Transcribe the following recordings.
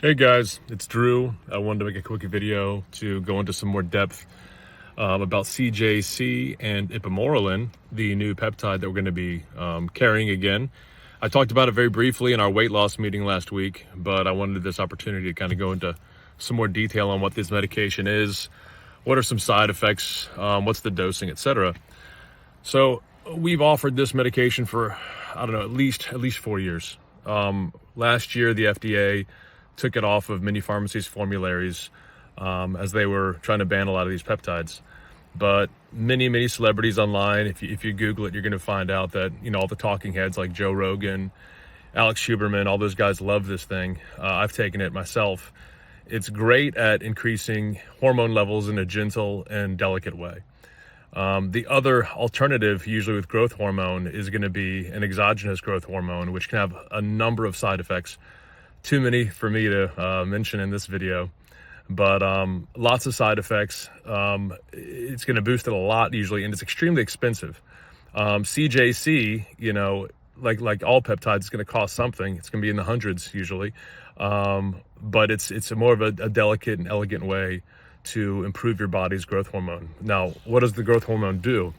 Hey guys, it's Drew. I wanted to make a quick video to go into some more depth about CJC and Ipamorelin, the new peptide that we're going to be carrying again. I talked about it very briefly in our weight loss meeting last week, but I wanted this opportunity to kind of go into some more detail on what this medication is, what are some side effects, what's the dosing, etc. So we've offered this medication for, I don't know, at least 4 years. Last year, the FDA took it off of many pharmacies' formularies as they were trying to ban a lot of these peptides. But many celebrities online, if you Google it, you're going to find out that, all the talking heads like Joe Rogan, Alex Huberman, all those guys love this thing. I've taken it myself. It's great at increasing hormone levels in a gentle and delicate way. The other alternative, usually with growth hormone, is going to be an exogenous growth hormone, which can have a number of side effects. Too many for me to mention in this video, but lots of side effects. It's going to boost it a lot usually, and it's extremely expensive. CJC, like all peptides, it's going to cost something. It's going to be in the hundreds usually, but it's more of a delicate and elegant way to improve your body's growth hormone. Now, what does the growth hormone do?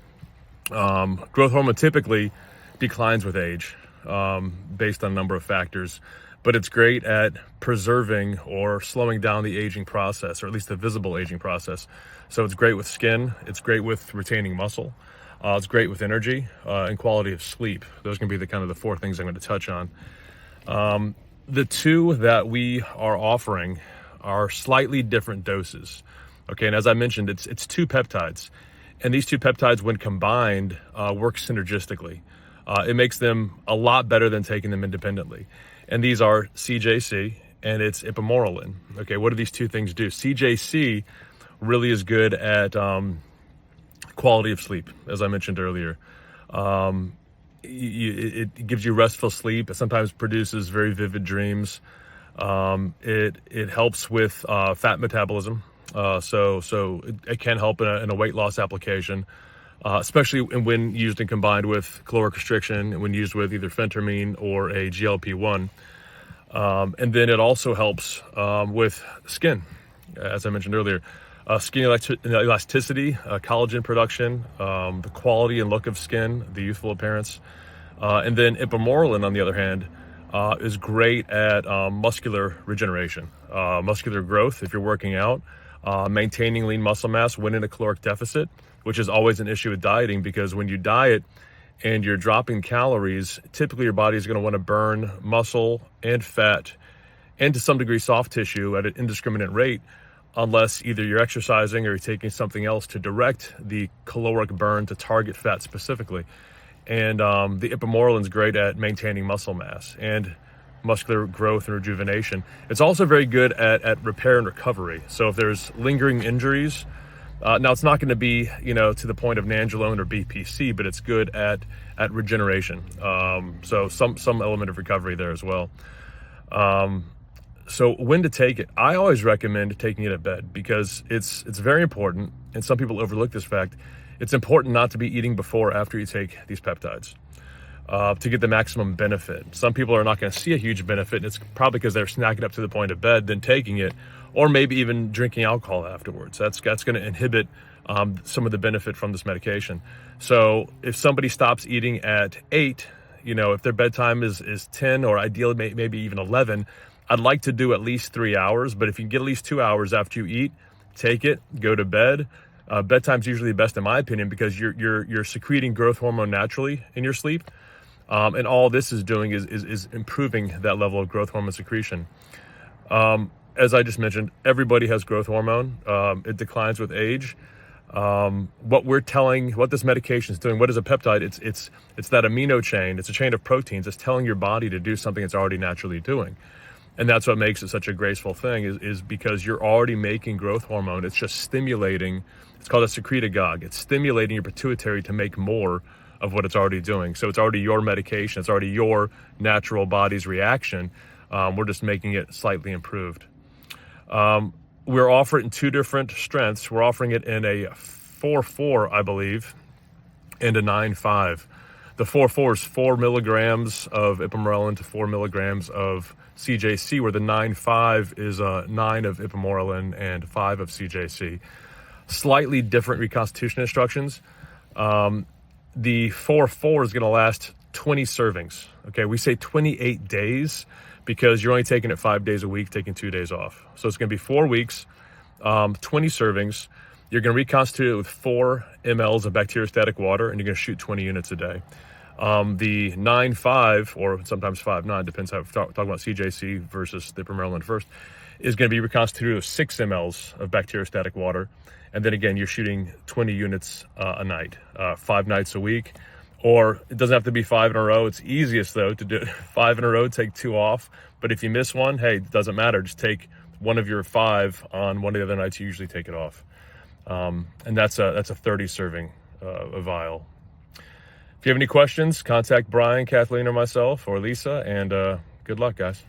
Growth hormone typically declines with age based on a number of factors, but it's great at preserving or slowing down the aging process, or at least the visible aging process. So it's great with skin, it's great with retaining muscle, it's great with energy and quality of sleep. Those can be the four things I'm going to touch on. The two that we are offering are slightly different doses. Okay, and as I mentioned, it's two peptides, and these two peptides, when combined, work synergistically. It makes them a lot better than taking them independently. And these are CJC and it's Ipamorelin. Okay, what do these two things do? CJC really is good at quality of sleep, as I mentioned earlier. It gives you restful sleep. It sometimes produces very vivid dreams. It helps with fat metabolism. So it can help in a weight loss application, especially when used and combined with caloric restriction, when used with either phentermine or a GLP-1. And then it also helps with skin, as I mentioned earlier. Skin elasticity, collagen production, the quality and look of skin, the youthful appearance. And then Ipamorelin, on the other hand, is great at muscular regeneration, muscular growth if you're working out, maintaining lean muscle mass when in a caloric deficit, which is always an issue with dieting, because when you diet and you're dropping calories, typically your body is going to want to burn muscle and fat and to some degree soft tissue at an indiscriminate rate, unless either you're exercising or you're taking something else to direct the caloric burn to target fat specifically. And the Ipamorelin is great at maintaining muscle mass and muscular growth and rejuvenation. It's also very good at repair and recovery. So if there's lingering injuries, now it's not going to be, to the point of nandrolone or BPC, but it's good at regeneration. So some element of recovery there as well. So when to take it? I always recommend taking it at bed, because it's very important, and some people overlook this fact. It's important not to be eating before or after you take these peptides to get the maximum benefit. Some people are not going to see a huge benefit, and it's probably because they're snacking up to the point of bed, then taking it, or maybe even drinking alcohol afterwards. That's going to inhibit some of the benefit from this medication. So if somebody stops eating at 8, if their bedtime is 10, or ideally maybe even 11, I'd like to do at least 3 hours. But if you can get at least 2 hours after you eat, take it, go to bed. Bedtime's usually the best in my opinion, because you're secreting growth hormone naturally in your sleep. And all this is doing is improving that level of growth hormone secretion. As I just mentioned, everybody has growth hormone. It declines with age. What this medication is doing, what is a peptide? It's that amino chain. It's a chain of proteins. It's telling your body to do something it's already naturally doing. And that's what makes it such a graceful thing, is because you're already making growth hormone. It's just stimulating. It's called a secretagogue. It's stimulating your pituitary to make more of what it's already doing. So it's already your medication. It's already your natural body's reaction. We're just making it slightly improved. We're offering it in two different strengths. We're offering it in a 4.4, I believe, and a 9.5. The 4-4 is 4 milligrams of Ipamorelin to 4 milligrams of CJC, where the 9-5 is 9 of Ipamorelin and 5 of CJC. Slightly different reconstitution instructions. The 4-4 is going to last 20 servings. Okay, we say 28 days because you're only taking it 5 days a week, taking 2 days off. So it's going to be 4 weeks, 20 servings. You're going to reconstitute it with 4 mLs of bacteriostatic water, and you're going to shoot 20 units a day. The 9-5, or sometimes 5-9, depends how we're talking about CJC versus the Ipamorelin first, is going to be reconstituted with 6 mLs of bacteriostatic water. And then again, you're shooting 20 units a night, 5 nights a week. Or it doesn't have to be 5 in a row. It's easiest, though, to do 5 in a row, take 2 off. But if you miss one, hey, it doesn't matter. Just take one of your 5 on one of the other nights you usually take it off. And that's a 30 serving a vial. If you have any questions, contact Brian, Kathleen, or myself, or Lisa, and good luck, guys.